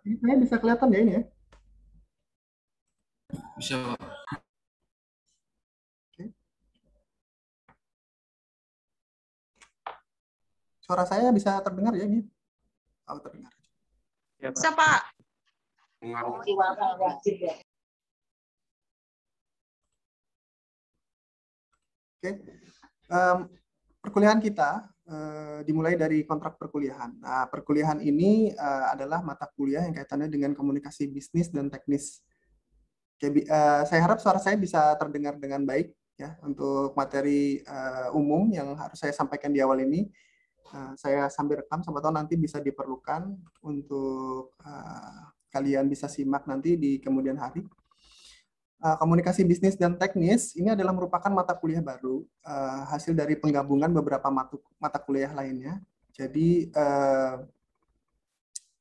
Ini saya bisa kelihatan ya ini ya. Bisa, Pak. Oke. Suara saya bisa terdengar ya ini? Oh, terdengar. Ya, Pak. Bisa, Pak. Oke. Perkuliahan kita dimulai dari kontrak perkuliahan. Nah, perkuliahan ini adalah mata kuliah yang kaitannya dengan komunikasi bisnis dan teknis. Oke, saya harap suara saya bisa terdengar dengan baik ya untuk materi umum yang harus saya sampaikan di awal ini. Saya sambil rekam, siapa tahu nanti bisa diperlukan untuk kalian bisa simak nanti di kemudian hari. Komunikasi bisnis dan teknis ini adalah merupakan mata kuliah baru hasil dari penggabungan beberapa mata kuliah lainnya. Jadi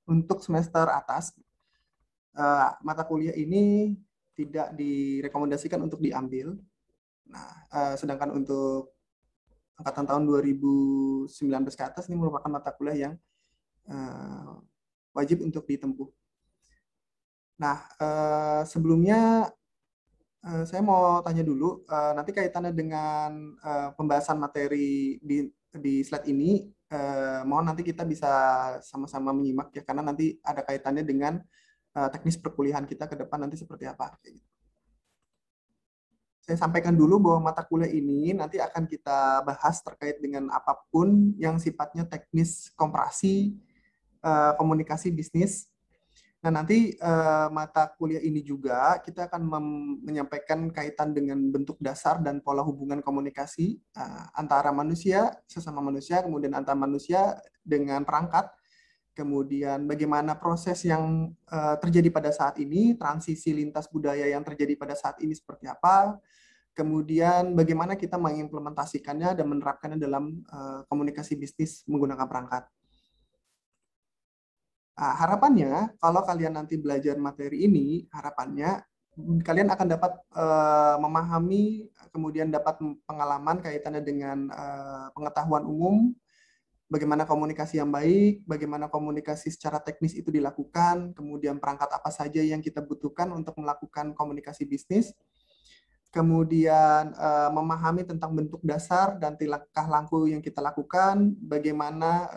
untuk semester atas mata kuliah ini tidak direkomendasikan untuk diambil. Nah, sedangkan untuk angkatan tahun 2019 ke atas ini merupakan mata kuliah yang wajib untuk ditempuh. Nah, sebelumnya saya mau tanya dulu, nanti kaitannya dengan pembahasan materi di slide ini, mohon nanti kita bisa sama-sama menyimak ya, karena nanti ada kaitannya dengan teknis perkuliahan kita ke depan nanti seperti apa. Saya sampaikan dulu bahwa mata kuliah ini nanti akan kita bahas terkait dengan apapun yang sifatnya teknis komparasi, komunikasi bisnis. Nah, nanti mata kuliah ini juga kita akan menyampaikan kaitan dengan bentuk dasar dan pola hubungan komunikasi antara manusia, sesama manusia, kemudian antar manusia dengan perangkat, kemudian bagaimana proses yang terjadi pada saat ini, transisi lintas budaya yang terjadi pada saat ini seperti apa, kemudian bagaimana kita mengimplementasikannya dan menerapkannya dalam komunikasi bisnis menggunakan perangkat. Harapannya, kalau kalian nanti belajar materi ini, harapannya kalian akan dapat memahami, kemudian dapat pengalaman kaitannya dengan pengetahuan umum, bagaimana komunikasi yang baik, bagaimana komunikasi secara teknis itu dilakukan, kemudian perangkat apa saja yang kita butuhkan untuk melakukan komunikasi bisnis, kemudian memahami tentang bentuk dasar dan tingkah laku yang kita lakukan, bagaimana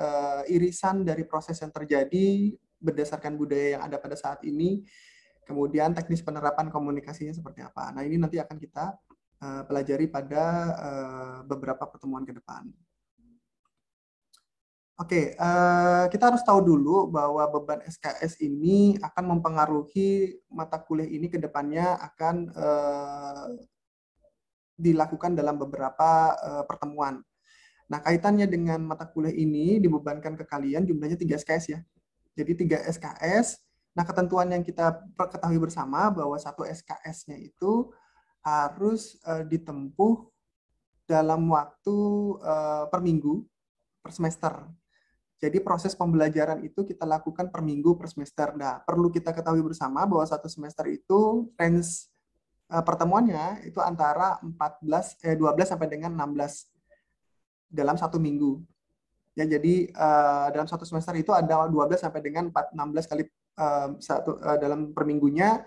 irisan dari proses yang terjadi berdasarkan budaya yang ada pada saat ini, kemudian teknis penerapan komunikasinya seperti apa. Nah, ini nanti akan kita pelajari pada beberapa pertemuan ke depan. Oke, kita harus tahu dulu bahwa beban SKS ini akan mempengaruhi mata kuliah ini ke depannya akan dilakukan dalam beberapa pertemuan. Nah, kaitannya dengan mata kuliah ini dibebankan ke kalian jumlahnya 3 SKS ya. Jadi 3 SKS. Nah, ketentuan yang kita ketahui bersama bahwa satu SKS-nya itu harus ditempuh dalam waktu per minggu, per semester. Jadi proses pembelajaran itu kita lakukan per minggu, per semester. Nah, perlu kita ketahui bersama bahwa satu semester itu range pertemuannya itu antara 12 sampai dengan 16 dalam satu minggu. Ya, jadi dalam satu semester itu ada 12 sampai dengan 16 kali dalam per minggunya.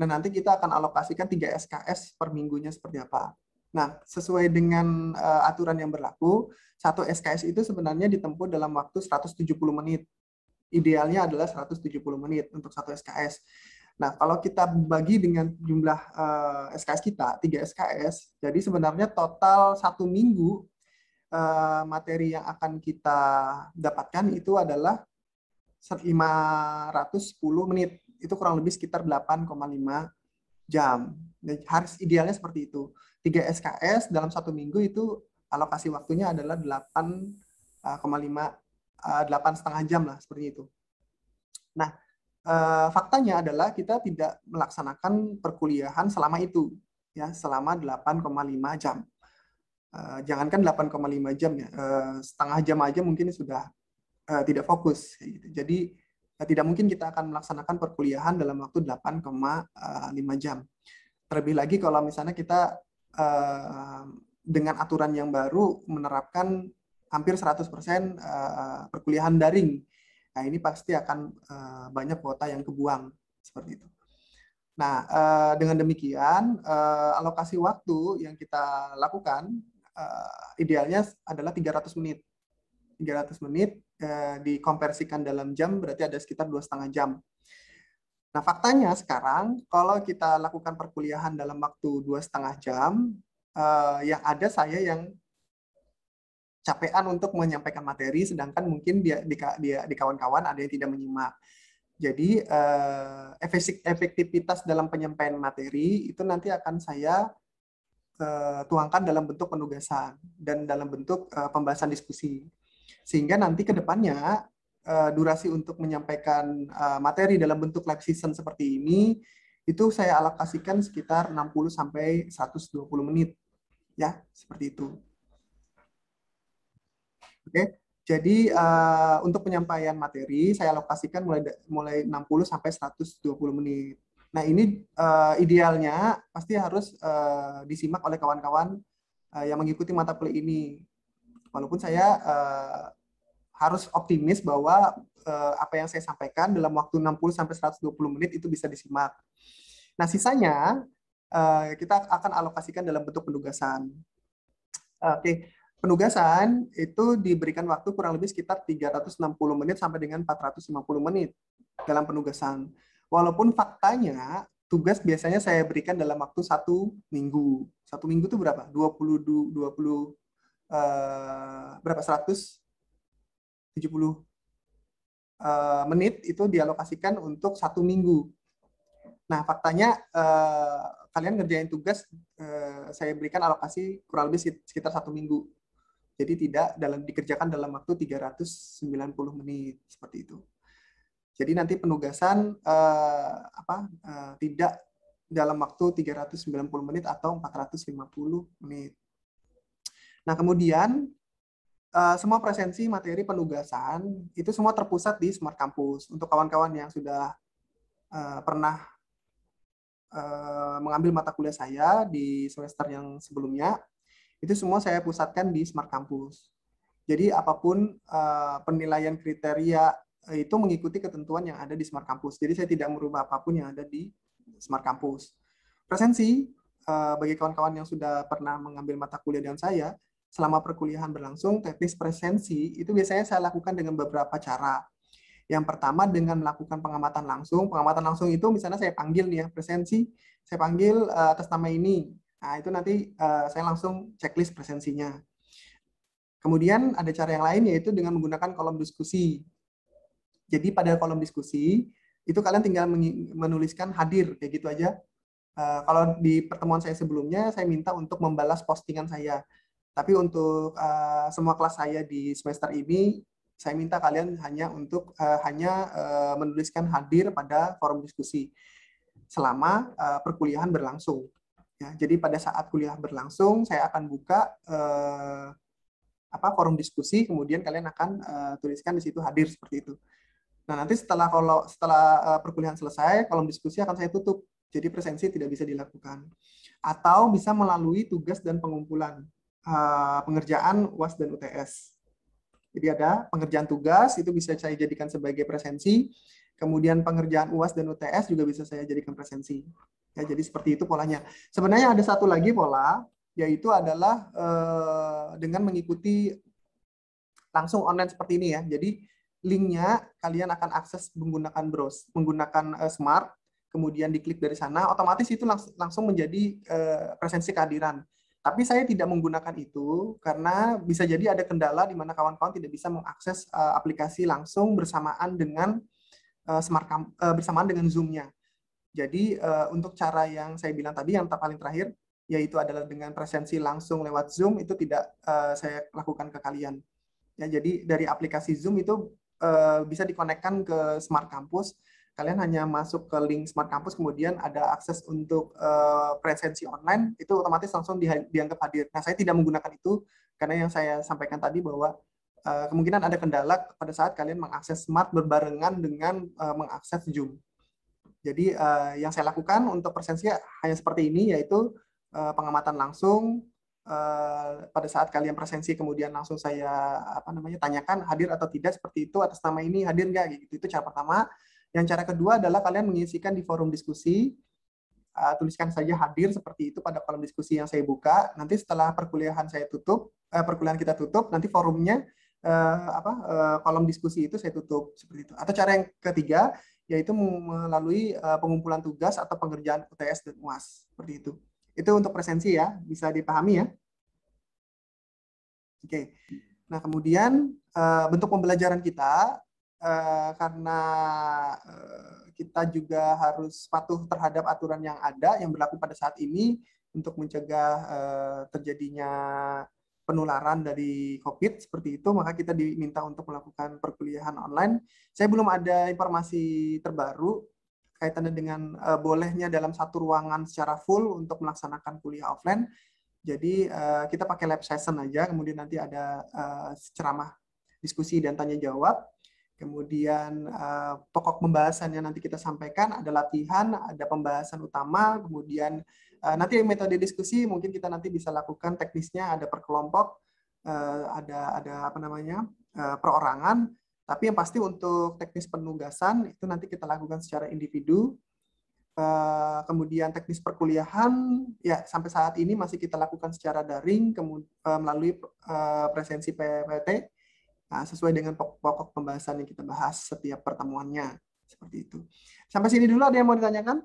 Nah, nanti kita akan alokasikan 3 SKS per minggunya seperti apa. Nah, sesuai dengan aturan yang berlaku, satu SKS itu sebenarnya ditempuh dalam waktu 170 menit. Idealnya adalah 170 menit untuk satu SKS. Nah, kalau kita bagi dengan jumlah SKS kita, 3 SKS, jadi sebenarnya total satu minggu materi yang akan kita dapatkan itu adalah 510 menit. Itu kurang lebih sekitar 8,5 jam. Harus idealnya seperti itu. 3 SKS dalam satu minggu itu alokasi waktunya adalah 8,5 jam lah, seperti itu. Nah, faktanya adalah kita tidak melaksanakan perkuliahan selama itu, ya, selama 8,5 jam. Jangankan 8,5 jam ya, setengah jam aja mungkin sudah tidak fokus. Jadi tidak mungkin kita akan melaksanakan perkuliahan dalam waktu 8,5 jam. Terlebih lagi kalau misalnya kita dengan aturan yang baru menerapkan hampir 100% perkuliahan daring. Nah, ini pasti akan banyak kuota yang kebuang seperti itu. Nah, dengan demikian alokasi waktu yang kita lakukan idealnya adalah 300 menit. 300 menit dikonversikan dalam jam berarti ada sekitar 2,5 jam. Nah, faktanya sekarang kalau kita lakukan perkuliahan dalam waktu 2,5 jam, yang ada saya yang capean untuk menyampaikan materi, sedangkan mungkin di kawan-kawan ada yang tidak menyimak. Jadi efektivitas dalam penyampaian materi itu nanti akan saya tuangkan dalam bentuk penugasan dan dalam bentuk pembahasan diskusi. Sehingga nanti ke depannya durasi untuk menyampaikan materi dalam bentuk live session seperti ini itu saya alokasikan sekitar 60 sampai 120 menit. Ya, seperti itu. Oke. Jadi untuk penyampaian materi saya alokasikan mulai 60 sampai 120 menit. Nah, ini idealnya pasti harus disimak oleh kawan-kawan yang mengikuti mata kuliah ini. Walaupun saya harus optimis bahwa apa yang saya sampaikan dalam waktu 60 sampai 120 menit itu bisa disimak. Nah, sisanya kita akan alokasikan dalam bentuk penugasan. Oke, penugasan itu diberikan waktu kurang lebih sekitar 360 menit sampai dengan 450 menit dalam penugasan. Walaupun faktanya tugas biasanya saya berikan dalam waktu 1 minggu. 1 minggu itu berapa? 20 berapa? 170 menit itu dialokasikan untuk 1 minggu. Nah, faktanya kalian ngerjain tugas saya berikan alokasi kurang lebih sekitar 1 minggu. Jadi tidak dikerjakan dalam waktu 390 menit seperti itu. Jadi nanti penugasan tidak dalam waktu 390 menit atau 450 menit. Nah, kemudian semua presensi materi penugasan itu semua terpusat di Smart Campus. Untuk kawan-kawan yang sudah pernah mengambil mata kuliah saya di semester yang sebelumnya, itu semua saya pusatkan di Smart Campus. Jadi apapun penilaian kriteria itu mengikuti ketentuan yang ada di Smart Campus. Jadi saya tidak merubah apapun yang ada di Smart Campus. Presensi bagi kawan-kawan yang sudah pernah mengambil mata kuliah dengan saya, selama perkuliahan berlangsung, teknis presensi itu biasanya saya lakukan dengan beberapa cara. Yang pertama dengan melakukan pengamatan langsung. Pengamatan langsung itu misalnya saya panggil nih ya, presensi, saya panggil atas nama ini. Nah, itu nanti saya langsung checklist presensinya. Kemudian ada cara yang lain yaitu dengan menggunakan kolom diskusi. Jadi pada kolom diskusi itu kalian tinggal menuliskan hadir kayak gitu aja. Kalau di pertemuan saya sebelumnya saya minta untuk membalas postingan saya. Tapi untuk semua kelas saya di semester ini saya minta kalian hanya untuk menuliskan hadir pada forum diskusi selama perkuliahan berlangsung. Ya, jadi pada saat kuliah berlangsung saya akan buka forum diskusi, kemudian kalian akan tuliskan di situ hadir seperti itu. Nah, nanti setelah perkuliahan selesai, kolom diskusi akan saya tutup. Jadi presensi tidak bisa dilakukan. Atau bisa melalui tugas dan pengumpulan pengerjaan UAS dan UTS. Jadi ada pengerjaan tugas, itu bisa saya jadikan sebagai presensi. Kemudian pengerjaan UAS dan UTS juga bisa saya jadikan presensi. Ya, jadi seperti itu polanya. Sebenarnya ada satu lagi pola, yaitu adalah dengan mengikuti langsung online seperti ini ya. Jadi linknya kalian akan akses menggunakan Smart, kemudian diklik dari sana, otomatis itu langsung menjadi presensi kehadiran. Tapi saya tidak menggunakan itu karena bisa jadi ada kendala di mana kawan-kawan tidak bisa mengakses aplikasi langsung bersamaan dengan bersamaan dengan Zoom-nya. Jadi untuk cara yang saya bilang tadi yang paling terakhir yaitu adalah dengan presensi langsung lewat Zoom itu tidak saya lakukan ke kalian. Ya, jadi dari aplikasi Zoom itu bisa dikonekkan ke Smart Campus. Kalian hanya masuk ke link Smart Campus, kemudian ada akses untuk presensi online, itu otomatis langsung dianggap hadir. Nah, saya tidak menggunakan itu, karena yang saya sampaikan tadi bahwa kemungkinan ada kendala pada saat kalian mengakses Smart berbarengan dengan mengakses Zoom. Jadi yang saya lakukan untuk presensi hanya seperti ini, yaitu pengamatan langsung, pada saat kalian presensi kemudian langsung saya tanyakan hadir atau tidak seperti itu, atas nama ini hadir nggak gitu. Itu cara pertama. Yang cara kedua adalah kalian mengisikan di forum diskusi. Tuliskan saja hadir seperti itu pada kolom diskusi yang saya buka. Nanti setelah perkuliahan saya tutup, perkuliahan kita tutup, nanti forumnya kolom diskusi itu saya tutup seperti itu. Atau cara yang ketiga yaitu melalui pengumpulan tugas atau pengerjaan UTS dan UAS seperti itu. Itu untuk presensi ya, bisa dipahami ya. Oke. Nah, kemudian bentuk pembelajaran kita karena kita juga harus patuh terhadap aturan yang ada yang berlaku pada saat ini untuk mencegah terjadinya penularan dari COVID seperti itu, maka kita diminta untuk melakukan perkuliahan online. Saya belum ada informasi terbaru kaitannya dengan bolehnya dalam satu ruangan secara full untuk melaksanakan kuliah offline. Jadi kita pakai lab session aja, kemudian nanti ada ceramah, diskusi dan tanya jawab. Kemudian pokok pembahasannya nanti kita sampaikan, ada latihan, ada pembahasan utama, kemudian nanti metode diskusi mungkin kita nanti bisa lakukan teknisnya, ada per kelompok, ada perorangan, tapi yang pasti untuk teknis penugasan itu nanti kita lakukan secara individu. Kemudian teknis perkuliahan ya sampai saat ini masih kita lakukan secara daring melalui presensi PPT sesuai dengan pokok pembahasan yang kita bahas setiap pertemuannya seperti itu. Sampai sini dulu ada yang mau ditanyakan?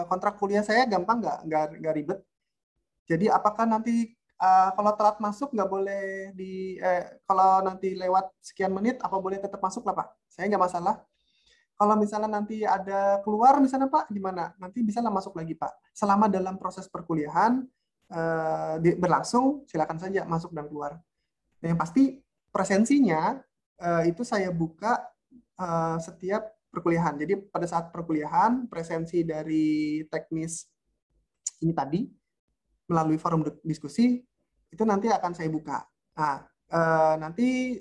Kontrak kuliah saya gampang nggak ribet. Jadi apakah nanti kalau telat masuk nggak boleh kalau nanti lewat sekian menit apa boleh tetap masuk lah Pak? Saya nggak masalah. Kalau misalnya nanti ada keluar misalnya Pak, gimana? Nanti bisa lah masuk lagi Pak. Selama dalam proses perkuliahan berlangsung, silakan saja masuk dan keluar. Nah, yang pasti presensinya itu saya buka setiap perkuliahan. Jadi pada saat perkuliahan, presensi dari teknis ini tadi melalui forum diskusi itu nanti akan saya buka. Nah, nanti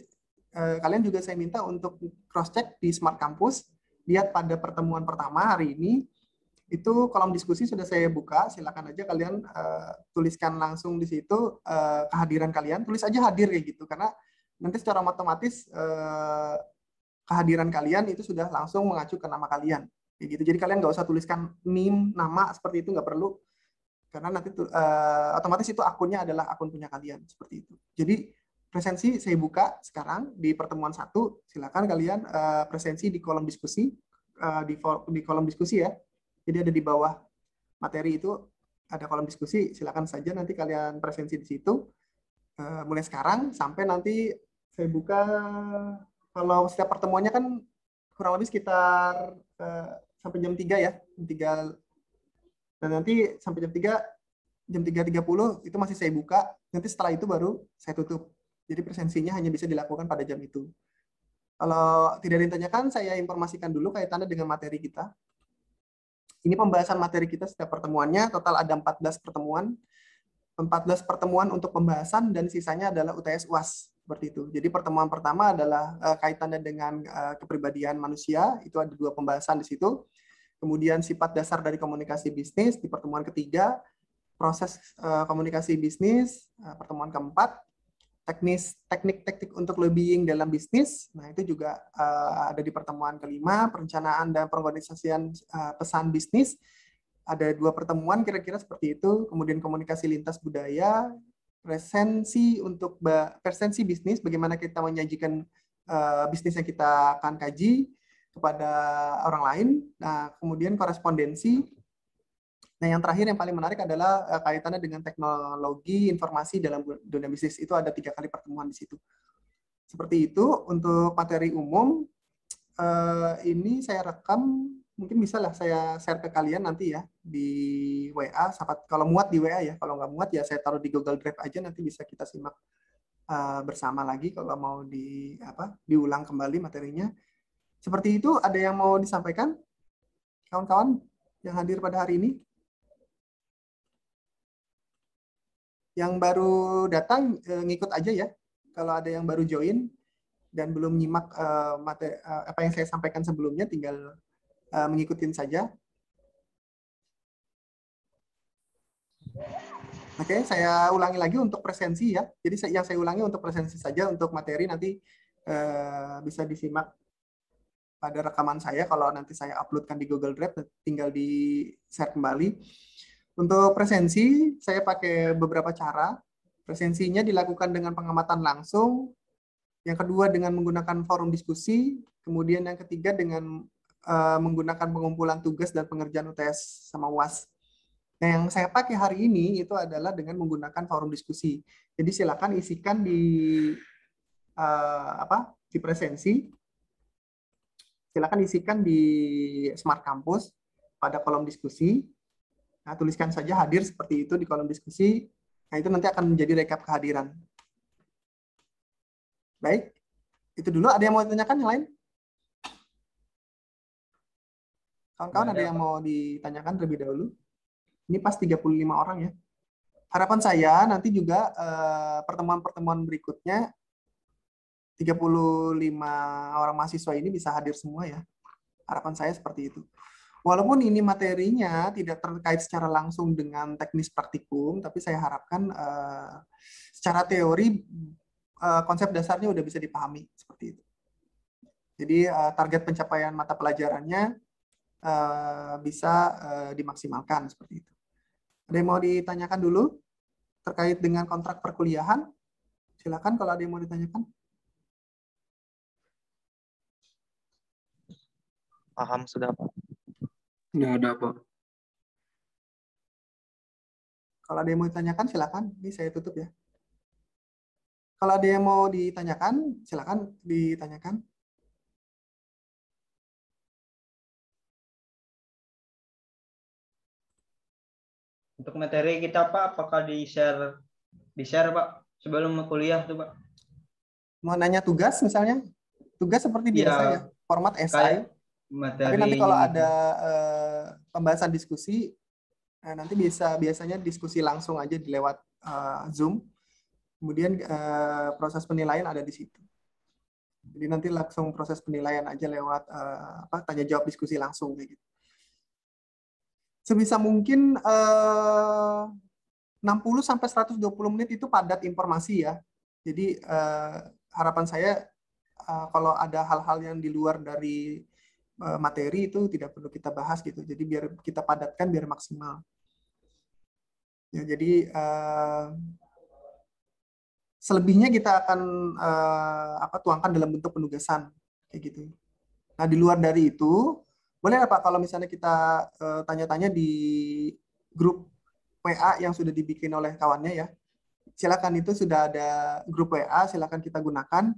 kalian juga saya minta untuk cross check di Smart Campus. Lihat pada pertemuan pertama hari ini, itu kolom diskusi sudah saya buka, silakan aja kalian tuliskan langsung di situ kehadiran kalian, tulis aja hadir kayak gitu, karena nanti secara otomatis kehadiran kalian itu sudah langsung mengacu ke nama kalian, kayak gitu. Jadi kalian nggak usah tuliskan NIM, nama seperti itu nggak perlu, karena nanti otomatis itu akunnya adalah akun punya kalian seperti itu. Jadi presensi saya buka sekarang di pertemuan 1, silakan kalian presensi di kolom diskusi, di kolom diskusi ya. Jadi ada di bawah materi itu ada kolom diskusi, silakan saja nanti kalian presensi di situ. Mulai sekarang sampai nanti saya buka, kalau setiap pertemuannya kan kurang lebih sekitar sampai jam 3 ya, jam 3. Dan nanti sampai jam 3.30 itu masih saya buka, nanti setelah itu baru saya tutup. Jadi presensinya hanya bisa dilakukan pada jam itu. Kalau tidak ditanyakan, saya informasikan dulu kaitannya dengan materi kita. Ini pembahasan materi kita setiap pertemuannya, total ada 14 pertemuan. 14 pertemuan untuk pembahasan dan sisanya adalah UTS UAS seperti itu. Jadi pertemuan pertama adalah kaitannya dengan kepribadian manusia, itu ada 2 pembahasan di situ. Kemudian sifat dasar dari komunikasi bisnis di pertemuan ketiga, proses komunikasi bisnis pertemuan keempat, teknik untuk lobbying dalam bisnis. Nah, itu juga ada di pertemuan kelima, perencanaan dan pengorganisasian pesan bisnis. Ada 2 pertemuan kira-kira seperti itu. Kemudian komunikasi lintas budaya, presensi bisnis, bagaimana kita menyajikan bisnis yang kita akan kaji kepada orang lain. Nah, kemudian korespondensi. Nah, yang terakhir yang paling menarik adalah kaitannya dengan teknologi informasi dalam dunia bisnis. Itu ada 3 kali pertemuan di situ. Seperti itu untuk materi umum. Ini saya rekam, mungkin bisa lah saya share ke kalian nanti ya di WA. Kalau muat di WA ya, kalau nggak muat ya saya taruh di Google Drive aja, nanti bisa kita simak bersama lagi kalau mau diulang kembali materinya. Seperti itu, ada yang mau disampaikan kawan-kawan yang hadir pada hari ini? Yang baru datang ngikut aja ya. Kalau ada yang baru join dan belum nyimak materi apa yang saya sampaikan sebelumnya, tinggal mengikutin saja. Oke, saya ulangi lagi untuk presensi ya. Jadi yang saya ulangi untuk presensi saja, untuk materi nanti bisa disimak pada rekaman saya. Kalau nanti saya uploadkan di Google Drive, tinggal di share kembali. Untuk presensi, saya pakai beberapa cara. Presensinya dilakukan dengan pengamatan langsung, yang kedua dengan menggunakan forum diskusi, kemudian yang ketiga dengan menggunakan pengumpulan tugas dan pengerjaan UTS sama UAS. Nah, yang saya pakai hari ini itu adalah dengan menggunakan forum diskusi. Jadi silakan isikan di di presensi, silakan isikan di Smart Campus pada kolom diskusi. Nah, tuliskan saja hadir seperti itu di kolom diskusi. Nah, itu nanti akan menjadi rekap kehadiran. Baik, itu dulu. Ada yang mau ditanyakan yang lain? Kawan-kawan ada yang mau ditanyakan terlebih dahulu? Ini pas 35 orang ya. Harapan saya nanti juga pertemuan-pertemuan berikutnya 35 orang mahasiswa ini bisa hadir semua ya. Harapan saya seperti itu. Walaupun ini materinya tidak terkait secara langsung dengan teknis praktikum, tapi saya harapkan secara teori konsep dasarnya udah bisa dipahami seperti itu. Jadi target pencapaian mata pelajarannya bisa dimaksimalkan seperti itu. Ada yang mau ditanyakan dulu terkait dengan kontrak perkuliahan? Silakan kalau ada yang mau ditanyakan. Paham sudah, Pak. Nggak ada, Pak. Kalau ada yang mau ditanyakan, silakan. Ini saya tutup ya. Kalau ada yang mau ditanyakan, silakan ditanyakan. Untuk materi kita Pak, apakah di-share Pak sebelum kuliah tuh Pak? Mau nanya tugas misalnya? Tugas seperti biasa ya, format esai. Tapi nanti kalau ada pembahasan diskusi, nanti biasanya diskusi langsung aja di lewat Zoom. Kemudian proses penilaian ada di situ. Jadi nanti langsung proses penilaian aja lewat tanya jawab diskusi langsung kayak gitu. Sebisa mungkin 60 sampai 120 menit itu padat informasi ya. Jadi harapan saya kalau ada hal-hal yang di luar dari materi itu tidak perlu kita bahas gitu. Jadi biar kita padatkan biar maksimal. Ya, jadi selebihnya kita akan tuangkan dalam bentuk penugasan kayak gitu. Nah, di luar dari itu, boleh apa kalau misalnya kita tanya-tanya di grup WA yang sudah dibikin oleh kawannya ya. Silakan, itu sudah ada grup WA, silakan kita gunakan.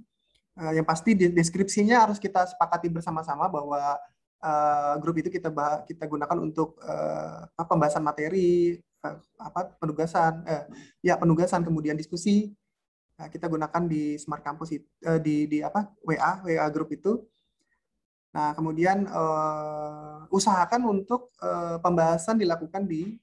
Yang pasti deskripsinya harus kita sepakati bersama-sama bahwa grup itu kita gunakan untuk pembahasan materi, penugasan kemudian diskusi. Nah, kita gunakan di Smart Campus di WA grup itu. Nah, kemudian usahakan untuk pembahasan dilakukan di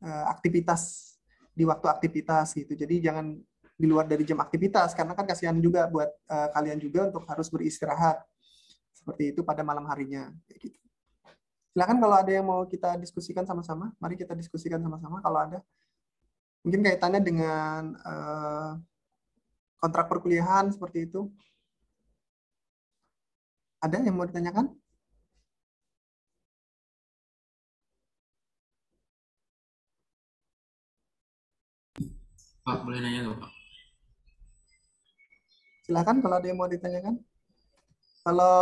aktivitas, di waktu aktivitas gitu. Jadi jangan di luar dari jam aktivitas, karena kan kasihan juga buat kalian juga untuk harus beristirahat seperti itu pada malam harinya. Gitu. Silakan kalau ada yang mau kita diskusikan sama-sama, mari kita diskusikan sama-sama kalau ada. Mungkin kaitannya dengan kontrak perkuliahan seperti itu. Ada yang mau ditanyakan? Pak, boleh nanya nggak, Pak? Silakan kalau ada yang mau ditanyakan. Kalau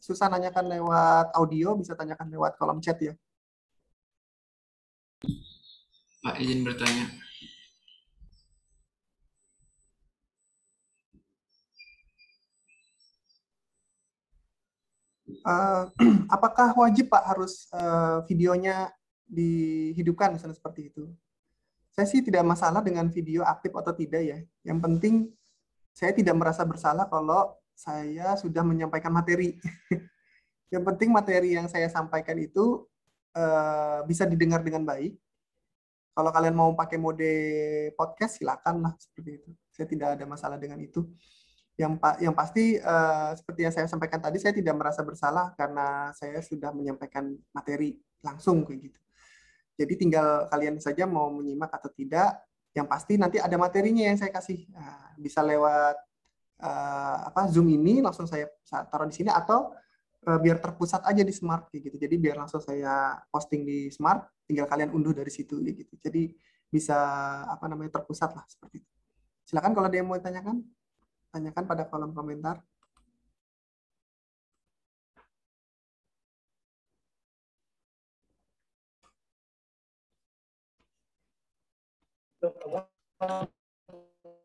susah nanyakan lewat audio, bisa tanyakan lewat kolom chat ya. Pak, izin bertanya. Apakah wajib Pak harus videonya dihidupkan misalnya seperti itu? Saya sih tidak masalah dengan video aktif atau tidak ya. Yang penting saya tidak merasa bersalah kalau saya sudah menyampaikan materi. Yang penting materi yang saya sampaikan itu bisa didengar dengan baik. Kalau kalian mau pakai mode podcast, silakan lah seperti itu. Saya tidak ada masalah dengan itu. Yang pasti seperti yang saya sampaikan tadi, saya tidak merasa bersalah karena saya sudah menyampaikan materi langsung kayak gitu. Jadi tinggal kalian saja mau menyimak atau tidak. Yang pasti nanti ada materinya yang saya kasih. Nah, bisa lewat Zoom ini langsung saya taruh di sini, atau biar terpusat aja di Smart kayak gitu. Jadi biar langsung saya posting di Smart, tinggal kalian unduh dari situ kayak gitu. Jadi bisa terpusat lah seperti itu. Silakan kalau ada yang mau tanyakan, tanyakan pada kolom komentar.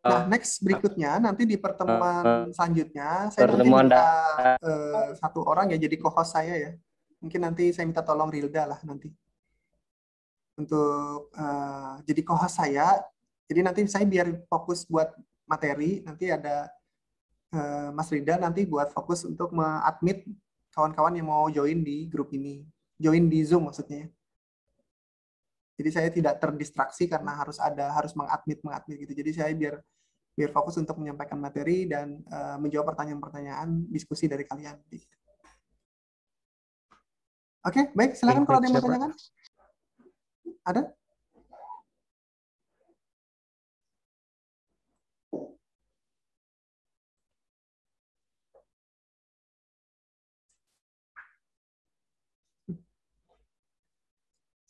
Nah, next berikutnya nanti di pertemuan selanjutnya saya nanti minta satu orang ya jadi co-host saya ya. Mungkin nanti saya minta tolong Rilda lah nanti untuk jadi co-host saya. Jadi nanti saya biar fokus buat materi, nanti ada Mas Rilda nanti buat fokus untuk me-admit kawan-kawan yang mau join di grup ini, join di Zoom maksudnya. Jadi saya tidak terdistraksi karena harus mengadmit gitu. Jadi saya biar fokus untuk menyampaikan materi dan menjawab pertanyaan-pertanyaan diskusi dari kalian. Oke, baik. Silakan kalau ada yang mau tanyakan. Ada?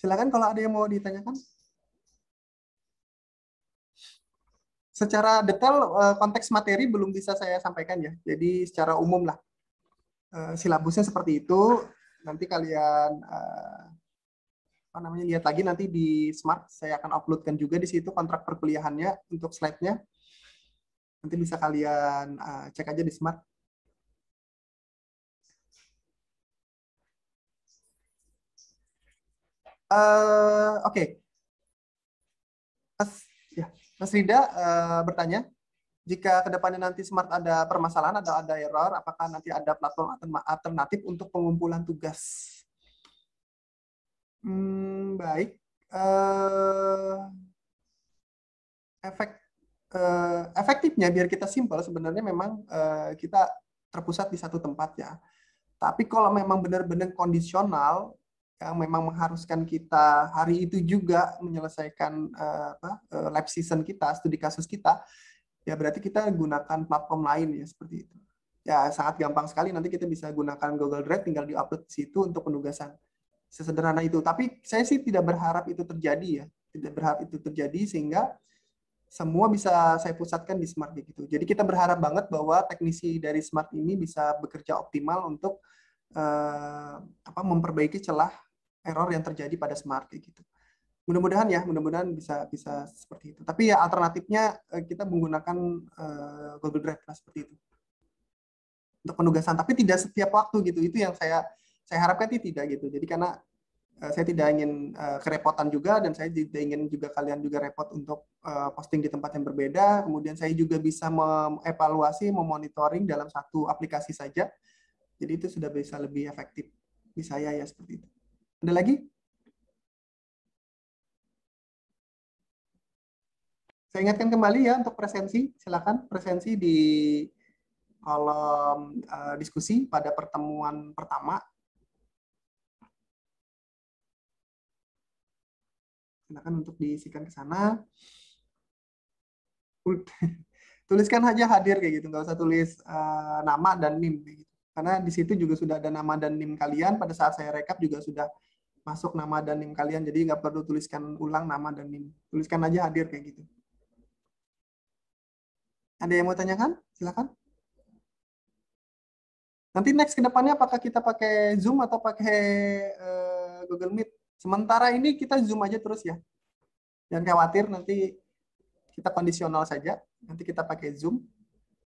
Silakan kalau ada yang mau ditanyakan. Secara detail konteks materi belum bisa saya sampaikan ya. Jadi secara umum lah. Silabusnya seperti itu. Nanti kalian lihat lagi nanti di Smart. Saya akan uploadkan juga di situ kontrak perkuliahannya untuk slide-nya. Nanti bisa kalian cek aja di Smart. Oke. Mas Rida bertanya, jika kedepannya nanti Smart ada permasalahan atau ada error, apakah nanti ada platform alternatif untuk pengumpulan tugas? Baik. Efektifnya biar kita simpel, sebenarnya memang kita terpusat di satu tempat ya. Tapi kalau memang benar-benar kondisional, yang memang mengharuskan kita hari itu juga menyelesaikan lab season kita, studi kasus kita, ya berarti kita gunakan platform lain ya seperti itu. Ya sangat gampang sekali, nanti kita bisa gunakan Google Drive, tinggal di-upload di situ untuk penugasan. Sesederhana itu. Tapi saya sih tidak berharap itu terjadi ya. Tidak berharap itu terjadi sehingga semua bisa saya pusatkan di Smart gitu. Jadi kita berharap banget bahwa teknisi dari Smart ini bisa bekerja optimal untuk memperbaiki celah error yang terjadi pada Smart gitu. Mudah-mudahan bisa seperti itu. Tapi ya alternatifnya kita menggunakan Google Drive lah seperti itu untuk penugasan. Tapi tidak setiap waktu gitu. Itu yang saya harapkan tidak gitu. Jadi karena saya tidak ingin kerepotan juga, dan saya tidak ingin juga kalian juga repot untuk posting di tempat yang berbeda. Kemudian saya juga bisa mengevaluasi, memonitoring dalam satu aplikasi saja. Jadi itu sudah bisa lebih efektif di saya ya seperti itu. Ada lagi? Saya ingatkan kembali ya untuk presensi. Silakan presensi di kolom diskusi pada pertemuan pertama. Silakan untuk diisikan ke sana. Tuliskan aja hadir kayak gitu, nggak usah tulis nama dan NIM kayak gitu. Karena di situ juga sudah ada nama dan NIM kalian. Pada saat saya rekap juga sudah masuk nama dan NIM kalian, jadi nggak perlu tuliskan ulang nama dan NIM. Tuliskan aja hadir kayak gitu. Ada yang mau tanyakan? Silakan. Nanti next ke depannya apakah kita pakai Zoom atau pakai Google Meet? Sementara ini kita Zoom aja terus ya. Jangan khawatir, nanti kita kondisional saja. Nanti kita pakai Zoom.